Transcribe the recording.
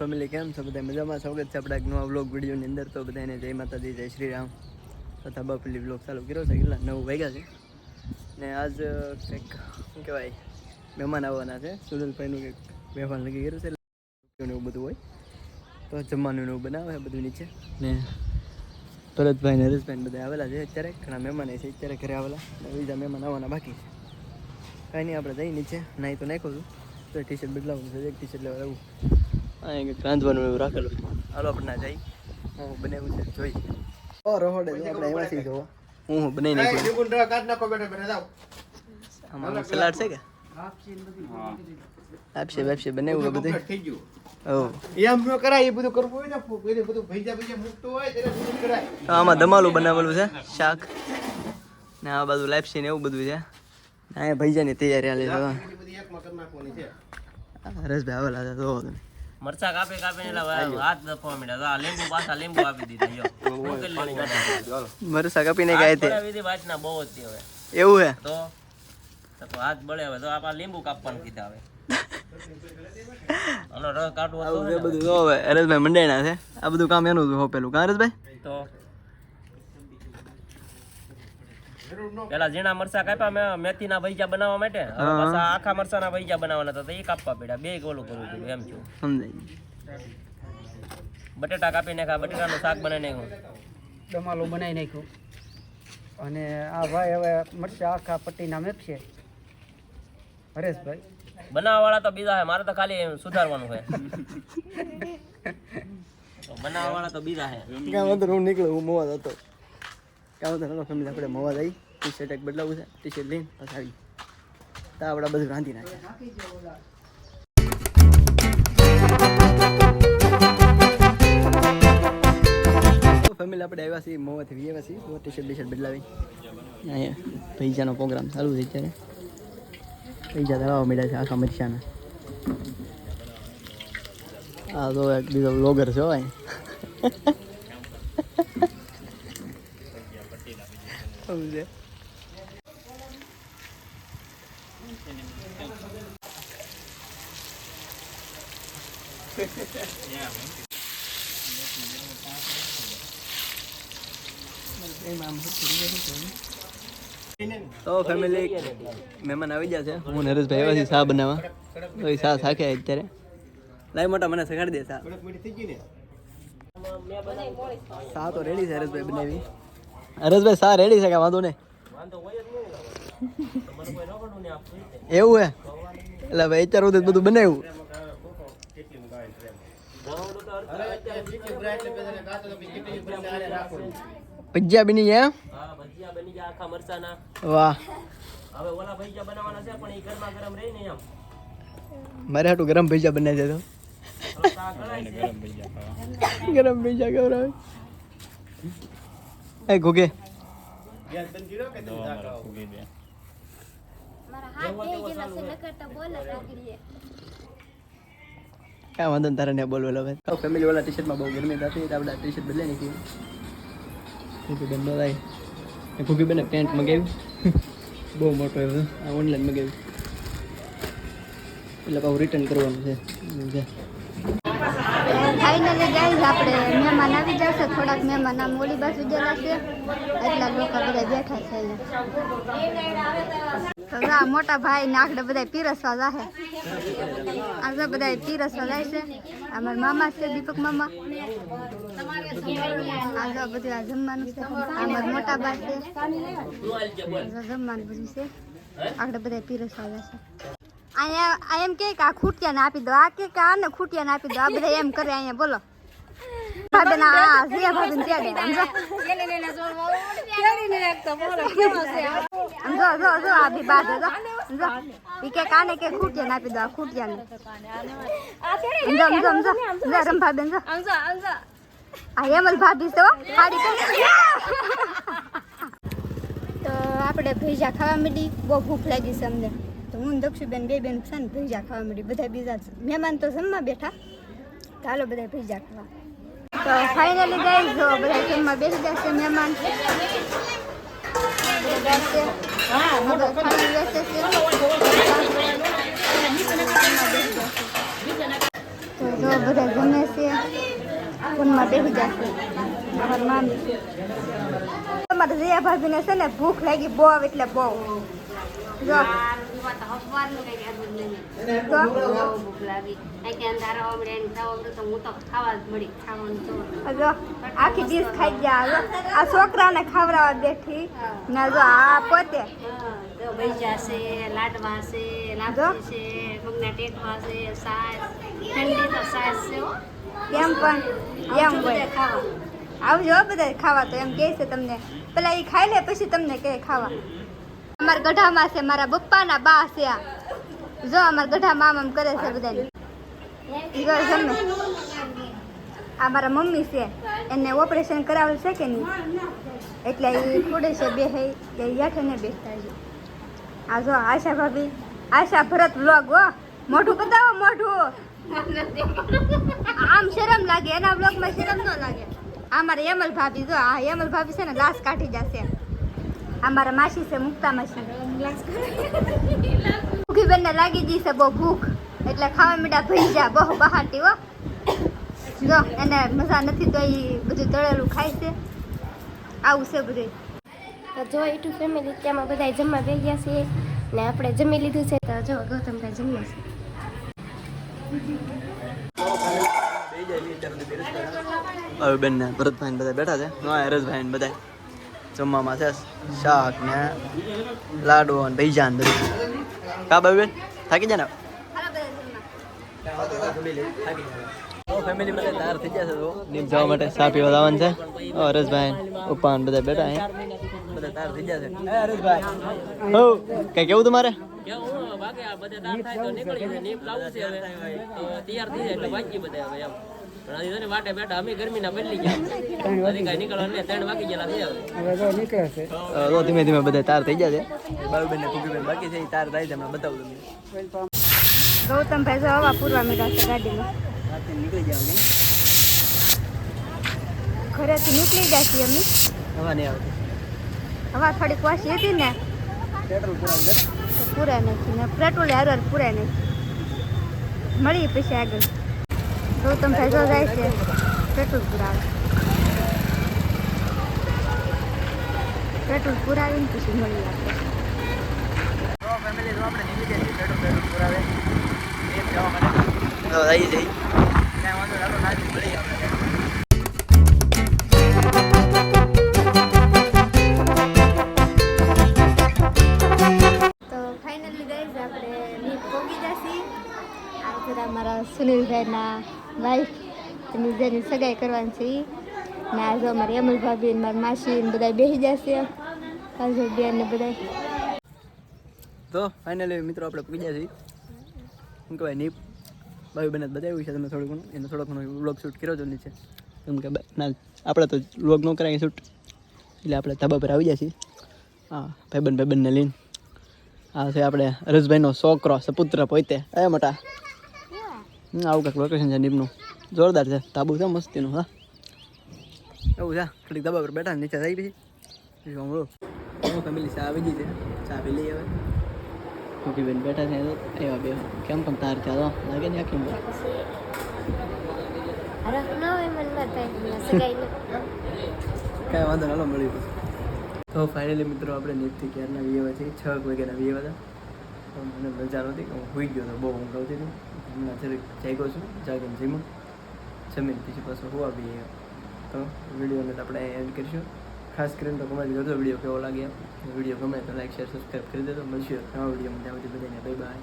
Family કેમ છો બધા મજામાં? સ્વાગત છે આપણા એક નવા વ્લોગ વિડીયોની અંદર. તો બધાને જય માતાજી, જય શ્રી રામ તથા બાપલી વ્લોગ ચાલુ કર્યો છે. કેટલા 9 વાગ્યા છે ને આજ કંઈક શું કહેવાય મહેમાન આવવાના છે. સુરલભાઈનું કંઈક મહેમાન લગી કર્યું છે એવું બધું હોય તો જમવાનું એવું બનાવે બધું નીચે ને ભરતભાઈ ને હરેશભાઈ બધા આવેલા છે. અત્યારે ઘણા મહેમાન છે અત્યારે ઘરે આવેલા ને બીજા મહેમાન આવવાના બાકી છે. કાંઈ નહીં, આપણે જઈ નીચે નાહી તો નાખ્યું હતું તો ટી શર્ટ બદલાવું છે. એક ટી શર્ટ લેવા એવું રાંધવાનું એવું રાખેલું છે. હાલો આપણે જઈ હું બનાવ્યું છે જોઈ રહોડે આપણે એમાંથી જોવા હું બનાવી નાખ્યું. સલાડ છે કે આપશે વેપશે બનાવ્યું બધું. આમાં દમાલું બનાવેલું છે, શાક ને આ બાજુ લાપસી ને એવું બધું છે. અહીંયા ભૈજાની તૈયારી હાલે છે. હરેશભાઈ આવેલા છે જોવો તમે. મરચા કાપે કાપે હાથ દફવા માંડ્યા. લીંબુ પાછા લીંબુ આપી દીધા. મરચા કાપીને ગાય તે વાતના બહુ જ હવે એવું હે તો હાથ બળે હવે તો આપા લીંબુ કાપવાનું કીધા હવે. આનો રસ કાઢવો તો બધું જો હવે હરેશભાઈ મંડાણા છે. આ બધું કામ એનું જ હોપેલું કા હરેશભાઈ? તો પેલા ઝીણા મરચા કાપ્યા મેથીના ભજીયા બનાવવા માટે. હવે પાછા આખા મરચાના ભજીયા બનાવવાના હતા તો એ કાપવા પડ્યા. બે ગોલું કરવું પડ્યું એમ છું. સમજાય. બટેટા કાપી નાખ્યા, બટેટાનું શાક બનાવી નાખ્યું, દમાલું બનાવી નાખ્યું. અને આ ભાઈ હવે મરચા આખા પટ્ટીના મેપશે. હરેશભાઈ બનાવવા વાળા તો બીજા છે, મારે તો ખાલી સુધારવાનું છે. બનાવવા વાળા તો બીજા છે. કામ અંદર હું નીકળું, હું મોવા હતો. કામ અંદર ફેમિલી આપણે મોવા જઈ ટી શર્ટ એક બદલાવું છે. ટી શર્ટ લઈને પછી આવી તો આપણે બધું રાંધી નાખ્યા. ફેમિલી આપણે આવ્યા છીએ મોવાથી આવ્યા છીએ તો ટી શર્ટ બદલાવી. અહીંયા પૈસાનો પ્રોગ્રામ ચાલુ છે અત્યારે. પૈસા ધરાવવા મળ્યા છે આખા મરચાના. હા તો એક બીજો વ્લોગર છે ભાઈ. સમજે તો ફેમિલી મહેમાન આવી ગયા છે. હું નરેશભાઈ આવ્યા છે ચા બનાવવા. તો ચા થાકે અત્યારે. લાઈ મોટા મને સગાડી દે ચા. ચા તો રેડી છે હરેશભાઈ બનાવી. હરેશભાઈ ચા રેડી છે કે વાંધો નહીં? એવું હે એટલે ભાઈ અત્યારે સુધી બધું બનાવ્યું. ભજીયા બની ગયા. ભજીયા બની ગયા આખા મરચાના. વાહ. હવે ઓલા ભજીયા બનાવવાના છે પણ એ ગરમા ગરમ રહી ને એમ. મારે હાટું ગરમ ભજીયા બનાવી દેતો. ગરમ ભજીયા ખવડાવે. એ ઘોગે કાંઈ વાંધો ને તારે ને બોલવેલો હવે. ફેમિલી વાળા ટી શર્ટમાં બહુ ગરમી થતી તો આપણે ટી શર્ટ બદલાઈ નાખી. ઘૂગી બેન બધાય ઘૂગી બેને પેન્ટ મગાવ્યું. બહુ મોટો એવો આ ઓનલાઈન મગાવ્યું એટલે પાછું રિટર્ન કરવાનું છે. ફાઇનલી ગાઈઝ આપણે મહેમાન આવી જશે. થોડાક મહેમાન આમ ઓલી બાજુ ગયેલા છે એટલા લોકો બધા બેઠા છે. તો આ મોટા ભાઈ ને આખડે બધા પીરસવા જાહે. આ બધા પીરસવા જાય છે. અમારા મામા છે દીપક મામા. આ બધું આ જમવાનું છે. અમારા મોટા બા છે. જમવાનું બધું છે. આખડે બધા પીરસવા જશે. અહીંયા એમ કે આ ખૂટિયાને આપી દો, આ કે આને ખૂટિયાને આપી દો. આ બધા એમ કરે અહીંયા. બોલો ભાભી ના સિયા ભાભી ત્યાં જો આ બી બાદ જો ઈ કે કાને કે ખૂટિયાને આપી દો. આ ખૂટિયાને રંભાબેન જો આ હેમલ ભાભી તો સાડી કરી તો આપણે ભેજા ખાવા માંડી બહુ ભૂખ લાગી છે અમને તો હું દક્ષુબેન બેન છે ને ભેજા ખાવા માંડી બધા બીજા મહેમાન તો જમવા બેઠા ચાલો બધા ભેજા ખાવા તો ફાઇનલી ગાઈસ જો બધા જમવા બેસી જશે મહેમાન તો જો બધા જમે છે ફોનમાં બેસી જશે મારા મામી છે તમારે જયા ભાભીને છે ને ભૂખ લાગી બહુ એટલે બહુ જો આખી ડીશ ખાઈ ગયા આ છોકરાને ખવડાવવા બેઠી ને જો આ પોતે ભૈજા છે લાડવા છે લાપસી છે મગના ટેકવા છે સાસ ઠંડી તો સાસ છે હો એમ પણ એમ હોય આવજો બધા ખાવા તો એમ કહે છે તમને પેલા એ ખાઈ લે પછી તમને કહે ખાવા અમારા ગઢામાં છે મારા પપ્પાના બા છે આ જો અમારા ગઢામાં આમ કરે છે બધાને જો જમે આ મારા મમ્મી છે એને ઓપરેશન કરાવેલ છે કે નહીં એટલે એ થોડે છે બે હે કે યાઠે ને બેસતા છે આ જો આશા ભાભી આશા ભરત વ્લોગ હો મોઢું બતાવો મોઢું આમ શરમ લાગે એના વ્લોગમાં શરમ ન લાગે આ મારા હેમલ ભાભી જો આ હેમલ ભાભી છે ને લાશ કાઢી જશે આ મારા માસી છે મુક્તા માસી ભૂખી બેનને લાગી ગઈ છે બહુ ભૂખ એટલે ખાવા મીઠા ભૈજા બહુ બહાટી હો જો એને મજા નથી તો એ બધું તળેલું ખાય છે આવું છે બધું તો જો યુટ્યુબ ફેમિલી ત્યાંમાં બધા જમવા બેસી ગયા છે ને આપણે જમી લીધું છે તો જો ગૌતમભાઈ જમીએ છે હવે બેન ને ભરતભાઈ બધા બેઠા છે હરેશભાઈ ને બધા જમવામાં છે શાક ને લાડવો ને ભૈજા ને બધું કા બાબુ બેન થાકી જાય ને ફેમિલી બધા તૈયાર થઈ જશે તો નીમ જવા માટે ચા પીવા જવાનું છે હરેશભાઈ પપ્પા ને બધા બેઠા બધા તૈયાર થઈ જશે હરેશભાઈ હો કઈ કેવું તમારે બાકી આ બધા તાર થાય તો નીકળી જાય નીમ લાવવું છે હવે તો તૈયાર થઈ જાય એટલે વાંચી બધા હવે એમ પણ હજી વાટે બેઠા અમે ગરમીના બદલી ગયા હજી કઈ નીકળવા 3 વાગી ગયેલા છે હવે જો નીકળે છે તો ધીમે ધીમે બધા તાર થઈ જશે બાબુબેન ને કુકીબેન બાકી છે તાર થાય છે હમણાં બતાવું તમને ગૌતમભાઈ જો હવા પૂરવા મીઠા છે ગાડીમાં રાતે નીકળી જાવ કે ઘરેથી નીકળી જાય છે અમે હવા નહીં આવતી હવા થોડીક વાસી હતી ને પેટ્રોલ પુરાવું છે તો પૂરાય નથી ને પેટ્રોલ હારવાર પૂરાય નથી મળીએ પછી આગળ ગૌતમભાઈ જો જાય છે પેટ્રોલ પુરાવે પેટ્રોલ પુરાવીને પછી મળીએ આપણે તો ફેમિલી તો આપણે નીકળી જઈએ પેટ્રોલ પુરાવે એ જવા માટે તો આવી જઈ ત્યાં વાંધો ચાલો નાખી મળી આપણે તો ફાઇનલી ગાઈઝ આપણે લીપ પહોંચી જશી આ જરા મારા સુનિલભાઈના વાઈફ એની જેની સગાઈ કરવાની છે ને આજે અમારી અમલ ભાભી ને મારી માસી ને બધા બેસી જશે કાજલ બેન ને બધા તો ફાઇનલી મિત્રો આપણે પૂજ્યા છીએ શું કહેવાય નીપ ભાઈ બને બતાવ્યું છે તમે થોડું ઘણું એનો થોડો ઘણો વ્લોગ શૂટ કર્યો છો નીચે કેમ કે ના આપણે તો વ્લોગ ન કરાવીએ શૂટ એટલે આપણે ધાબા પર આવી જાય છીએ હા ભાઈબંધને લઈને આ છે આપણે હરેશભાઈનો છોકરો સપુત્ર પોતે એ મોટા આવું કાંઈક લોકેશન છે નીપનું જોરદાર છે ધાબુ છે મસ્તીનું હા એવું છે થોડીક ધાબા પર બેઠા નીચે થઈ પછી હમણાં ફેમિલી ચા આવી ગઈ છે ચા પી લઈએ હવે ઓકે બેન બેઠા છે એવા બે કેમ પણ તાર ચાલો લાગે ને આખી અરે ન હોય મન બતાય સગાઈ કાંઈ વાંધો નાલો મળ્યું તો ફાઇનલી મિત્રો આપણે નીચથી ક્યારના વીએવા છે 6 વાગ્યાના વીએવા હતા તો મને મજા નહોતી કે હું હોઈ ગયો હતો બહુ ઊંઘ આવતી હતી હમણાં જરીક જાગ્યો છું જાગીને જમીન પછી પાછું હોવા બી તો વિડીયોને તો આપણે એન્ડ કરીશું ખાસ કરીને તો કમેન્ટ કરજો વિડીયો કેવો લાગે વિડીયો ગમે તો લાઈક શેર સબસ્ક્રાઈબ કરી દેજો મળશું નવા વિડીયોમાં ત્યાં સુધી બધાને બાય બાય